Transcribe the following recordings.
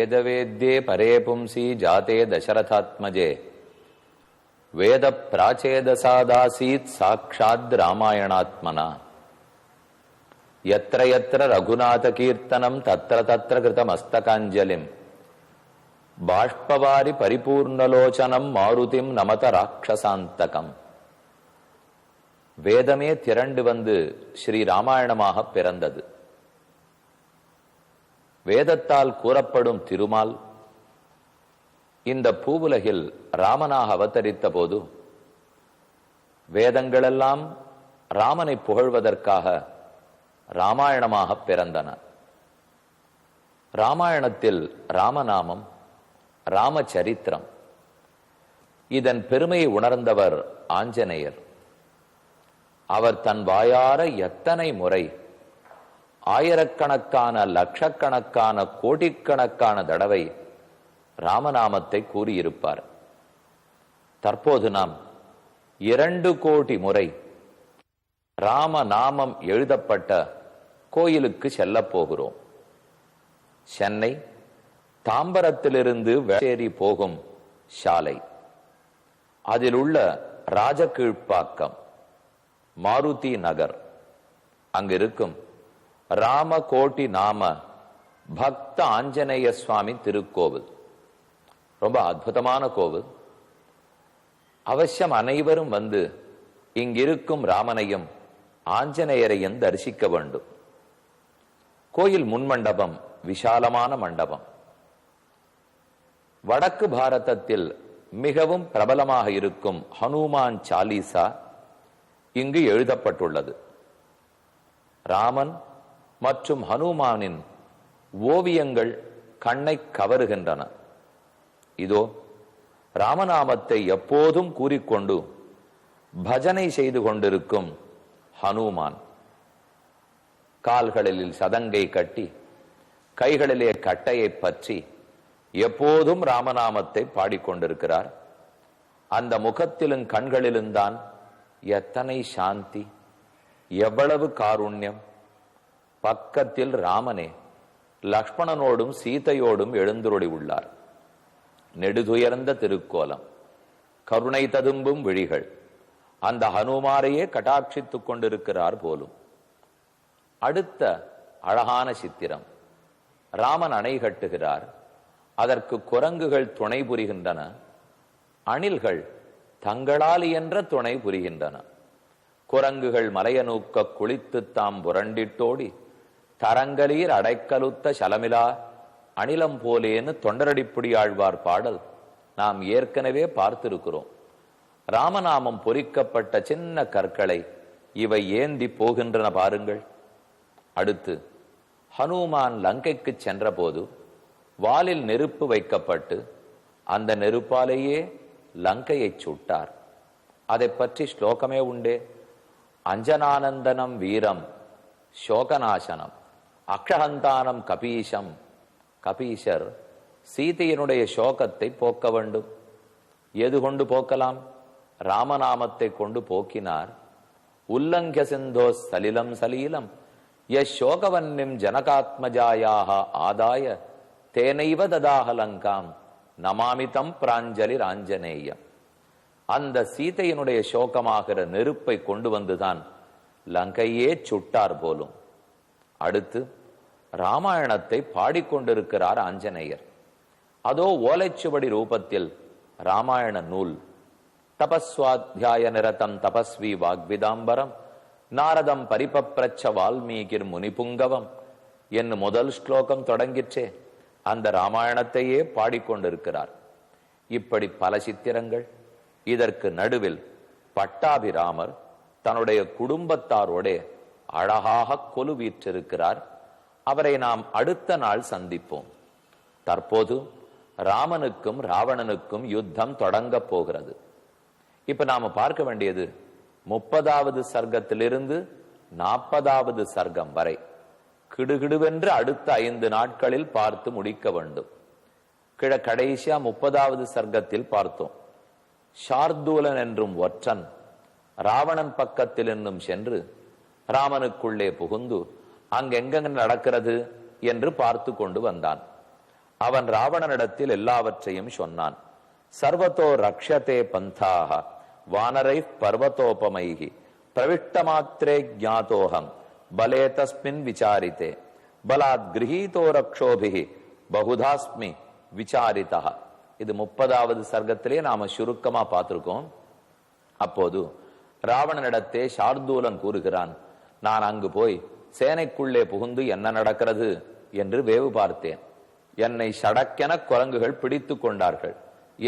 वेदवेद्ये परे पुंसी जाते दशरथात्मजे वेद प्राचेदसादासीत् साक्षात् रामायणात्मना यत्र यत्र रघुनाथ कीर्तनं तत्र तत्र कृतमस्तकाञ्जलिं बाष्पवारि परिपूर्णलोचनं मारुतिं नमत राक्षसान्तकम्. வேதமே திரண்டு வந்து ஸ்ரீ ராமாயணமாக பிறந்தது. வேதத்தால் கூறப்படும் திருமால் இந்த பூவுலகில் ராமனாக அவதரித்த போது வேதங்களெல்லாம் ராமனை புகழ்வதற்காக ராமாயணமாக பிறந்தன. ராமாயணத்தில் ராமநாமம், ராமச்சரித்திரம், இதன் பெருமையை உணர்ந்தவர் ஆஞ்சநேயர். அவர் தன் வாயார எத்தனை முறை ஆயிரக்கணக்கான லட்சக்கணக்கான கோடிக்கணக்கான தடவை ராமநாமத்தை கூறியிருப்பார். தற்போது நாம் 2 கோடி முறை ராமநாமம் எழுதப்பட்ட கோயிலுக்கு செல்ல போகிறோம். சென்னை தாம்பரத்திலிருந்து வேளச்சேரி போகும் சாலை, அதில் உள்ள ராஜகீழ்ப்பாக்கம், மாருதி நகர், அங்கிருக்கும் ராமகோட்டி நாம பக்த ஆஞ்சநேய சுவாமி திருக்கோவில் ரொம்ப அற்புதமான கோவில். அவசியம் அனைவரும் வந்து இங்கிருக்கும் ராமனையும் ஆஞ்சநேயரையும் தரிசிக்க வேண்டும். கோயில் முன்மண்டபம் விஷாலமான மண்டபம். வடக்கு பாரதத்தில் மிகவும் பிரபலமாக இருக்கும் ஹனுமான் சாலீசா இங்கு எழுதப்பட்டுள்ளது. ராமன் மற்றும் ஹனுமானின் ஓவியங்கள் கண்ணை கவருகின்றன. இதோ ராமநாமத்தை எப்போதும் கூறிக்கொண்டு பஜனை செய்து கொண்டிருக்கும் ஹனுமான் கால்களில் சதங்கை கட்டி கைகளிலே கட்டையை பற்றி எப்போதும் ராமநாமத்தை பாடிக்கொண்டிருக்கிறார். அந்த முகத்திலும் கண்களிலும் தான் எத்தனை சாந்தி, எவ்வளவு காருண்யம். பக்கத்தில் ராமனே லக்ஷ்மணனோடும் சீதையோடும் எழுந்துருளி உள்ளார். நெடுதுயர்ந்த திருக்கோலம், கருணை ததும்பும் விழிகள், அந்த ஹனுமாரையே கட்டாட்சித்துக் கொண்டிருக்கிறார் போலும். அடுத்த அழகான சித்திரம், ராமன் அணை கட்டுகிறார். அதற்கு குரங்குகள் துணை புரிகின்றன. அணில்கள் தங்களால் என்ற துணை புரிகின்றன. குரங்குகள் மலையநூக்க குளித்து தாம் புரண்டிட்டோடி தரங்கலீர் அடைக்கலுத்த சலமிலா அணிலம் போலேன்னு தொண்டரடிப்புடி ஆழ்வார் பாடல் நாம் ஏற்கனவே பார்த்திருக்கிறோம். ராமநாமம் பொறிக்கப்பட்ட சின்ன கற்களை இவை ஏந்தி போகின்றன பாருங்கள். அடுத்து ஹனுமான் லங்கைக்கு சென்ற போது வாலில் நெருப்பு வைக்கப்பட்டு அந்த நெருப்பாலேயே லங்கையை சுட்டார். அதை பற்றி ஸ்லோகமே உண்டே. அஞ்சனானந்தனம் வீரம் சோகநாசனம் அக்ஷஹந்தானம் கபீஷம். கபீஷர் சீதையினுடைய சோகத்தை போக்க வேண்டும். எது கொண்டு போக்கலாம்? ராமநாமத்தை கொண்டு போக்கினார். உல்லங்கிய சிந்தோ சலிலம் சலீலம் யசோகவன்னிம் ஜனகாத்மஜாயாக ஆதாய தேனைவ ததாக லங்காம் நமாமிதம் பிராஞ்சலி ராஞ்சனேயம். அந்த சீதையினுடைய சோகமாகிற நெருப்பை கொண்டு வந்துதான் லங்கையே சுட்டார் போலும். அடுத்து ராமாயணத்தை பாடிக்கொண்டிருக்கிறார் ஆஞ்சநேயர். அதோ ஓலைச்சுவடி ரூபத்தில் ராமாயண நூல். தபஸ்வாத்தியாய நிரதம் தபஸ்வி வாக்விதாம்பரம் நாரதம் பரிபப்ரச்ச வால்மீகிர் முனிபுங்கவம் என்னும் முதல் ஸ்லோகம் தொடங்கிற்றே, அந்த ராமாயணத்தையே பாடிக்கொண்டிருக்கிறார். இப்படி பல சித்திரங்கள். இதற்கு நடுவில் பட்டாபிராமர் தன்னுடைய குடும்பத்தாரோட அழகாக கொலு வீற்றிருக்கிறார். அவரை நாம் அடுத்த நாள் சந்திப்போம். தற்போது ராமனுக்கும் ராவணனுக்கும் யுத்தம் தொடங்க போகிறது. இப்ப நாம பார்க்க வேண்டியது 30வது சர்க்கத்திலிருந்து 40வது சர்க்கம் வரை கிடுகிடுவென்று அடுத்த 5 நாட்களில் பார்த்து முடிக்க வேண்டும். கடைசியா 30வது சர்க்கத்தில் பார்த்தோம். ஷார்தூலன் என்றும் ஒற்றன் ராவணன் பக்கத்தில் என்னும் சென்று ராமனுக்குள்ளே புகுந்து அங்கெங்க நடக்கிறது என்று பார்த்து கொண்டு வந்தான். அவன் ராவணனிடத்தில் எல்லாவற்றையும் சொன்னான். சர்வத்தோ ரக்ஷதே பந்தாக வானரை பர்வதோபமைகி பிரவிஷ்டமாத்திரே ஜாதோகம் பலே தஸ்மின் விசாரித்தே பலாத் கிரகீதோ ரக்ஷோபிகி பகுதாஸ்மி விசாரிதா. இது 30வது சர்க்கத்திலே நாம சுருக்கமா பார்த்திருக்கோம். அப்போது ராவணனிடத்தே சார்தூலன் கூறுகிறான், நான் அங்கு போய் சேனைக்குள்ளே புகுந்து என்ன நடக்கிறது என்று வேவு பார்த்தேன். என்னை சடக்கென குரங்குகள் பிடித்து கொண்டார்கள்.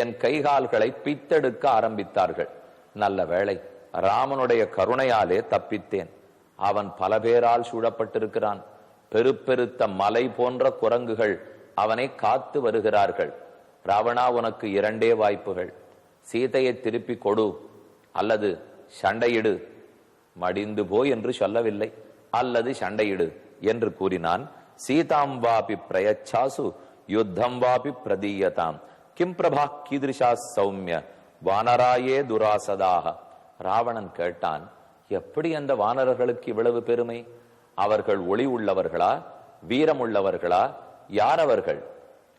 என் கைகால்களை பித்தெடுக்க ஆரம்பித்தார்கள். நல்ல வேளை, ராமனுடைய கருணையாலே தப்பித்தேன். அவன் பல பேரால் சூழப்பட்டிருக்கிறான். பெருத்த மலை போன்ற குரங்குகள் அவனை காத்து வருகிறார்கள். ராவணா, உனக்கு 2 வாய்ப்புகள். சீதையை திருப்பி கொடு அல்லது சண்டையிடு. மடிந்து போய் என்று சொல்லவில்லை, அல்லது சண்டையிடு என்று கூறினான். சீதாம் வாபி பிரயச்சாசு யுத்தம் வாபி பிரதீயதாம் கிம் பிரபா கீதிருஷா சௌமிய வானராயே துராசதாக. ராவணன் கேட்டான், எப்படி அந்த வானரர்களுக்கு இவ்வளவு பெருமை? அவர்கள் ஒளி உள்ளவர்களா, வீரம் உள்ளவர்களா? யார் அவர்கள்?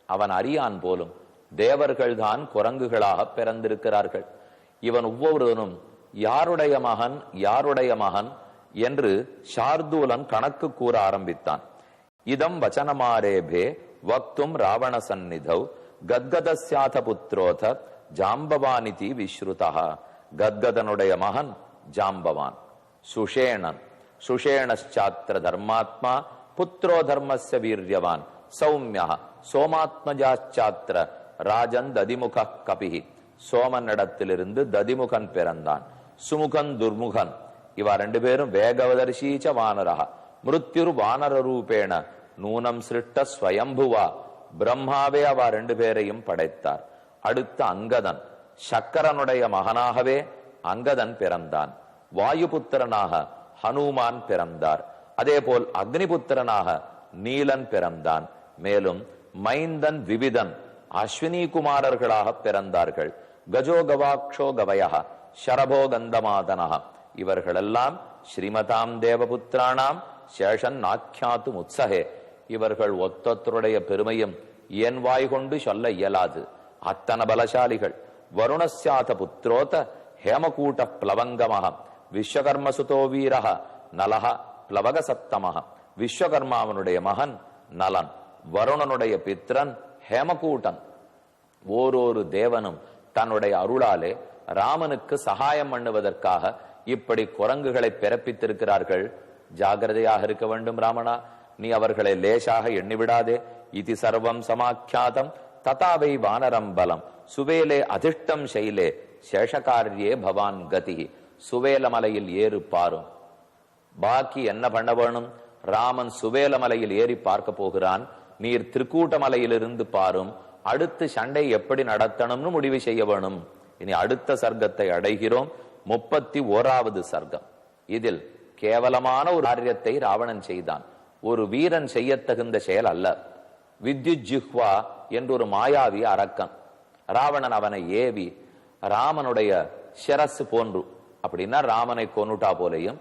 அவன் அறியான் போலும். தேவர்கள் தான் குரங்குகளாக பிறந்திருக்கிறார்கள். இவன் ஒவ்வொருவனும் யாருடைய மகன் யாருடைய மகன் என்று சார்தூலன் கணக்கு கூற ஆரம்பித்தான். இதம் வச்சனமாரேபே வக்தும் ராவண சந்நிதௌ கத்கதஸ்யாத புத்ரோத ஜாம்பவானிதி விஸ்ருதா. கத்கதனுடைய மகன் ஜாம்பவான். சுஷேணன் சுஷேணச்சாத்திர தர்மாத்மா புத்ரோ தர்மஸ்ய வீரியவான். சௌமியா சோமாத்மஜாச்சாத்திர ராஜன் ததிமுக கபிஹி. சோமனிடத்திலிருந்து ததிமுகன் பிறந்தான். சுமுகன் துர்முகன். இவா 2 பேரும் வேகவதர்ஷீச்ச வானரா மிருத்யுர் வானர ரூபேண நூனம் சிருஷ்ட ஸ்வயம்புவா. பிரம்மாவே அவா 2 பேரையும் படைத்தார். அடுத்த அங்கதன். சக்கரனுடைய மகனாகவே அங்கதன் பிறந்தான். வாயுபுத்திரனாக ஹனுமான் பிறந்தார். அதே போல் அக்னிபுத்திரனாக நீலன் பிறந்தான். மேலும் மைந்தன் விவிதன் அஸ்வினி குமாரர்களாக பிறந்தார்கள். கஜோ கவாக்ஷோ கவய ஷரபோ கந்தமாதனஹ. இவர்களெல்லாம் ஸ்ரீமதாம் தேவபுத்திரானாம் சேஷன் ஆக்கியாத்து முத்சஹே. இவர்கள் ஒத்தொத்தருடைய பெருமையும் என் வாய் கொண்டு சொல்ல இயலாது. அத்தன பலசாலிகள். வருணஸ்யாத புத்திரோத ஹேமகூட்ட பிளவங்கமஹ விஸ்வகர்மசுதோ வீரஹ நலஹ பிளவக சத்தமஹ. விஸ்வகர்மாவனுடைய மகன் நலன். வருணனுடைய பித்ரன் ஹேமகூட்டன். ஓரொரு தேவனும் தன்னுடைய அருளாலே ராமனுக்கு சகாயம் பண்ணுவதற்காக இப்படி குரங்குகளை பிறப்பித்திருக்கிறார்கள். ஜாகிரதையாக இருக்க வேண்டும் ராமனா. நீ அவர்களை லேசாக எண்ணிவிடாதே. இது சர்வம் சமாக்கியாதம் ததாவை வானரம் பலம் சுவேலே அதிஷ்டம் சைலே சேஷகாரியே பவான் கதி. சுவேல மலையில் ஏறு பாரும். பாக்கி என்ன பண்ண வேணும்? ராமன் சுவேல மலையில் ஏறி பார்க்க போகிறான். நீர் திருக்கூட்ட மலையிலிருந்து பாரும். அடுத்து சண்டை எப்படி நடத்தணும்னு முடிவு செய்ய வேணும். இனி அடுத்த சர்க்கத்தை அடைகிறோம். 31வது சர்க்கம். இதில் கேவலமான ஒரு காரியத்தை ராவணன் செய்தான். ஒரு வீரன் செய்யத்தகுந்த செயல் அல்ல. வித்யுத் ஜிஹ்வா என்று ஒரு மாயாவி அரக்கன். ராவணன் அவனை ஏவி ராமனுடைய சிரசு போன்று, அப்படின்னா ராமனை கொன்னுட்டா போலையும்,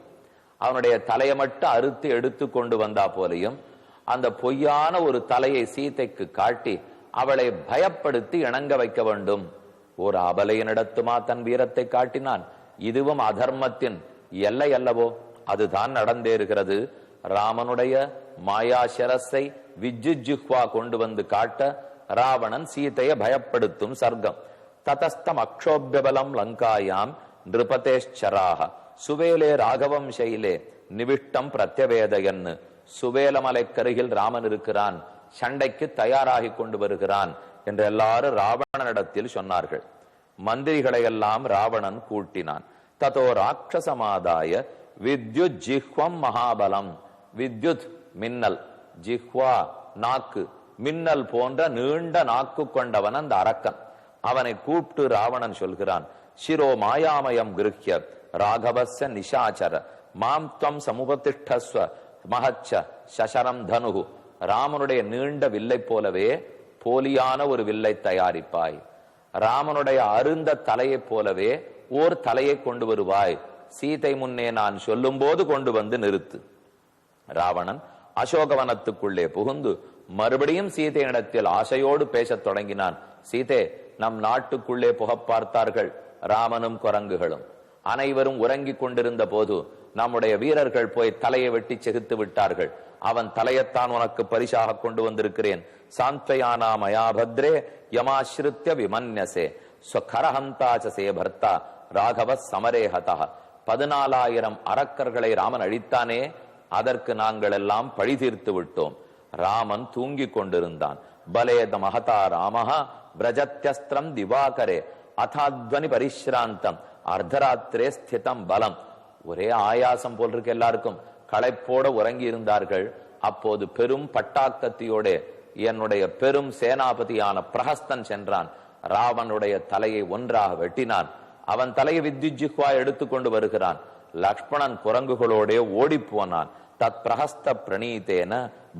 அவனுடைய தலையை மட்டும் அறுத்து எடுத்து கொண்டு வந்தா போலையும், அந்த பொய்யான ஒரு தலையை சீதைக்கு காட்டி அவளை பயப்படுத்தி இணங்க வைக்க வேண்டும். ஒரு அபலையனிடத்துமா தன் வீரத்தை காட்டினான். இதுவும் அதர்மத்தின் எல்லை அல்லவோ? அதுதான் நடந்தேறுகிறது. ராமனுடைய மாயா சிரஸை விஜ்ஜுஜ்வா கொண்டு வந்து காட்ட ராவணன் சீதையை பயப்படுத்தும் சர்க்கம். ததஸ்தம் அக்ஷோபியபலம் லங்காயாம் நிருபதேஷ்சராக சுவேலே ராகவம் சைலே நிவிஷ்டம் பிரத்யவேதயன்னு. சுவேலமலைக்கருகில் ராமன் இருக்கிறான், சண்டைக்கு தயாராகி கொண்டு வருகிறான் என்று எல்லாரும் ராவணனிடத்தில் சொன்னார்கள். மந்திரிகளை எல்லாம் ராவணன் கூட்டினான். ததோ ராட்சசமாதாய வித்யுத் ஜிஹ்வம் மகாபலம். வித்யுத் மின்னல், ஜிஹ்வா நாக்கு, மின்னல் போன்ற நீண்ட நாக்கு கொண்டவன் அந்த அரக்கன். அவனை கூப்பிட்டு ராவணன் சொல்கிறான், சிரோ மாயாமயம் கிருஹ்ய ராகவஸ்ய நிஷாச்சர மாம் த்வம் சமுபதிஷ்டஸ்வ மஹச்ச சசரம் தனுகு. ராமனுடைய நீண்ட வில்லை போலவே போலியான ஒரு வில்லை தயாரிப்பாய். ராமனுடைய அருந்த தலையை போலவே ஓர் தலையை கொண்டு வருவாய். சீதை முன்னே நான் சொல்லும் போது கொண்டு வந்து நிறுத்து. ராவணன் அசோகவனத்துக்குள்ளே புகுந்து மறுபடியும் சீதையிடத்தில் ஆசையோடு பேசத் தொடங்கினான். சீதே, நம் நாட்டுக்குள்ளே புக பார்த்தார்கள் ராமனும் குரங்குகளும். அனைவரும் உறங்கிக் கொண்டிருந்த போது நம்முடைய வீரர்கள் போய் தலையை வெட்டி செகுத்து விட்டார்கள். அவன் தலையத்தான் உனக்கு பரிசாக கொண்டு வந்திருக்கிறேன். சாந்த்வயானா மயா பத்ரே யமாஸ்ருத்ய விமன்யசே ஸ்வகரஹந்தாசே பர்த்தா ராகவ சமரேஹதா. 14,000 அரக்கர்களை ராமன் அழித்தானே, அதற்கு நாங்கள் எல்லாம் பழி தீர்த்து விட்டோம். ராமன் தூங்கிக் கொண்டிருந்தான். பலேத மகதா ராமஹ பிரஜத்யஸ்திரம் திவாகரே அதாத்வனி பரிஷ்ராந்தம் அர்த்தராத்திரே ஸ்திதம் பலம். ஒரே ஆயாசம் போல் இருக்கு எல்லாருக்கும். களைப்போட உறங்கி இருந்தார்கள். அப்போது பெரும் பட்டாக்கத்தியோட என்னுடைய பெரும் சேனாபதியான பிரஹஸ்தன் சென்றான். ராவனுடைய தலையை ஒன்றாக வெட்டினான். அவன் தலையை வித்யுஜிஹ்வா எடுத்துக்கொண்டு வருகிறான். லக்ஷ்மணன் குரங்குகளோட ஓடி போனான். தத் பிரஹஸ்த பிரணீதேன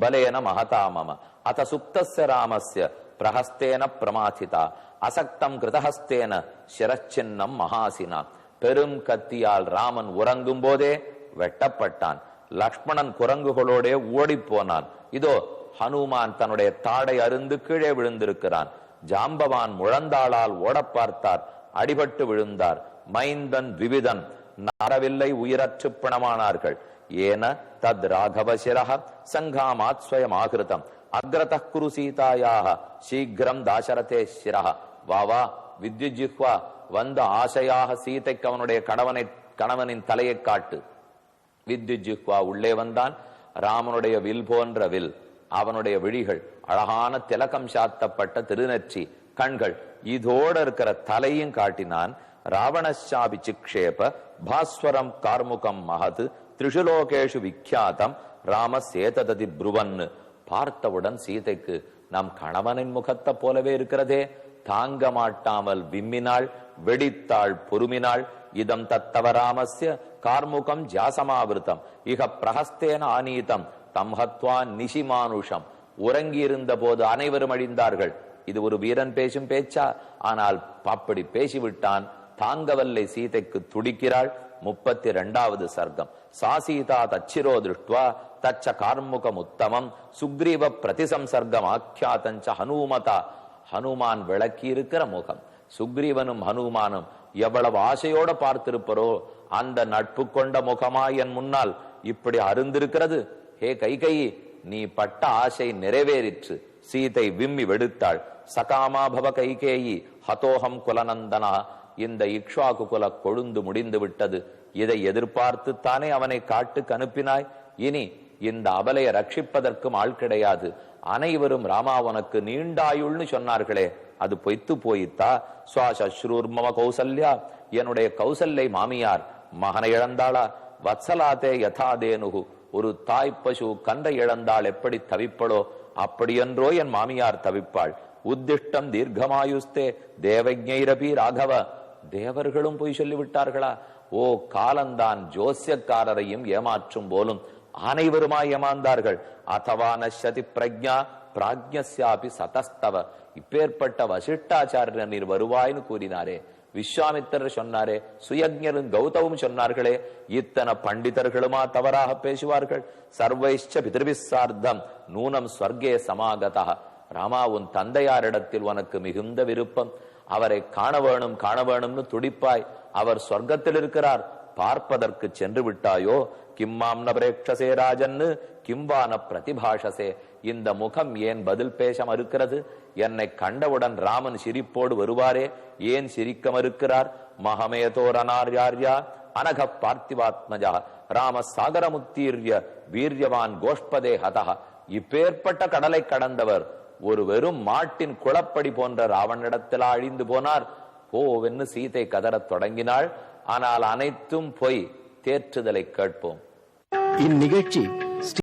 பலேன மகதாமம அத சுப்தஸ்ய ராமஸ்ய பிரஹஸ்தேன பிரமாதிதா அசக்தம் கிருதஹஸ்தேன சிரச்சின்னம் மகாசினா. பெரும் கத்தியால் ராமன் உறங்கும் போதே வெட்டப்பட்டான். லக்ஷ்மணன் குரங்குகளோட ஓடி போனான். இதோ ஹனுமான் தன்னுடைய தாடை அருந்து கீழே விழுந்திருக்கிறான். ஜாம்பவான் முழந்தாளால் ஓட பார்த்தார், அடிபட்டு விழுந்தார். மைந்தன் விவிதன் நாரவில்லை உயிரற்று பிணமானார்கள். ஏன தத் ராகவசிரஹ சங்காமாத் ஸ்வயம் ஆகிருதம் அக்ரதः குரு சீதாயாக சீக்கிரம் தாசரதே சிரஹ. வாவா வித்யுஜிஹ்வா, வந்த ஆசையாக சீதைக்கு அவனுடைய கணவனின் தலையை காட்டு. வித்யுஜிஹ்வா உள்ளே வந்தான். ராமனுடைய வில் போன்ற வில், அவனுடைய விழிகள், அழகான திலகம் சாத்தப்பட்ட திருநெற்றி கண்கள், இதோட இருக்கிற தலையும் காட்டினான். ராவணசாபி சிக்ஷேப பாஸ்வரம் கார்முகம் மகது திரிஷுலோகேஷு விக்யாதம் ராம சேததி புருவன். பார்த்தவுடன் சீதைக்கு நம் கணவனின் முகத்தை போலவே இருக்கிறதே. தாங்க மாட்டாமல் விம்மினாள், வெடித்தாள், பொறுமினாள். இதம் தத்தவராமஸ்ய கார்முகம் ஜாசமாவிருத்தம் இக பிரஹஸ்தேன ஆனீதம் தம்ஹத்வா நிஷிமானுஷம். உறங்கி இருந்த போது அனைவரும் அழிந்தார்கள். இது ஒரு வீரன் பேசும் பேச்சா? ஆனால் அப்படி பேசிவிட்டான். தாங்கவல்லை சீதைக்கு துடிக்கிறாள். 32வது சர்க்கம். சாசீதா தச்சிரோ திருஷ்டுவா தச்ச கார்முகம் உத்தமம் சுக்ரீவ பிரதிசம்சர்க்கம் ஆக்கியாதஞ்ச ஹனுமதா. ஹனுமான் விளக்கி இருக்கிற முகம். சுக்ரீவனும் ஹனுமானும் எவ்வளவு ஆசையோட பார்த்திருப்பரோ அந்த நட்பு கொண்ட முகமா என் முன்னால் இப்படி அருந்திருக்கிறது. ஹே கைகேயி, நீ பட்ட ஆசை நிறைவேறிற்று. சீதை விம்மி வெடுத்தாள். சகாமா பவ கைகேயி ஹதோஹம் குலநந்தனா. இந்த இக்ஷ்வாகு குல கொழுந்து முடிந்து விட்டது. இதை எதிர்பார்த்து தானே அவனை காட்டுக்கு அனுப்பினாய். இனி இந்த அபலையை ரட்சிப்பதற்கும் ஆள் கிடையாது. அனைவரும் ராமாவனுக்கு நீண்டாயுள்னு சொன்னார்களே, அது பொய்த்து போயித்தா? சுவாசூர்மம கௌசல்யா, என்னுடைய கௌசல்யை மாமியார் மகனை இழந்தாளா? வத்சலாதே யதாதேனுகு, ஒரு தாய் பசு கன்றை இழந்தாள் எப்படி தவிப்படோ அப்படியென்றோ என் மாமியார் தவிப்பாள். உத்திஷ்டம் தீர்க்கமாயுஸ்தே தேவஜைரபி ராகவ. தேவர்களும் போய் சொல்லிவிட்டார்களா? ஓ, காலந்தான் ஜோசியக்காரரையும் ஏமாற்றும் போலும் அனைவருமாய் ஏமாந்தார்கள். அதவா நஷ்யதி பிரஜா பிராஜ்ஞஸ்யாபி சதஸ்தவ. இப்பேற்பட்ட வசிஷ்டாச்சாரியர் நீர் வருவாய்னு கூறினாரே, விஸ்வாமித்திரர் சொன்னாரே, சுயஜ்ஞரும் கௌதமும் சொன்னார்களே, இத்தனை பண்டிதர்களுமா தவறாக பேசுவார்கள்? சர்வைஷ்ச பிதிர்விசார்த்தம் நூனம் ஸ்வர்கே சமாகதா. ராமா, உன் தந்தையாரிடத்தில் உனக்கு மிகுந்த விருப்பம். அவரை காண வேணும்னு துடிப்பாய். அவர் சொர்க்கத்தில் இருக்கிறார், பார்ப்பதற்கு சென்று விட்டாயோ? கிம்மாம் நபரேக்ஷசே ராஜன்னு கிம்வான பிரதிபாஷசே. இந்த முகம் ஏன் பதில் பேச மறுக்கிறது? என்னை கண்டவுடன் ராமன் சிரிப்போடு வருவாரே, ஏன் சிரிக்க மறுக்கிறார்? மகமேதோரனார்யார்யா அனக பார்த்திவாத்மஜா ராம சாகரமுத்தீர்ய வீரியவான் கோஷ்பதே ஹதா. இப்பேற்பட்ட கடலை கடந்தவர் ஒரு வெறும் மாட்டின் குளப்படி போன்ற ராவனிடத்தில் அழிந்து போனார். ஓவென்னு சீதை கதறத் தொடங்கினாள். ஆனால் அனைத்தும் பொய். தேற்றுதலை கேட்போம். இந்நிகழ்ச்சி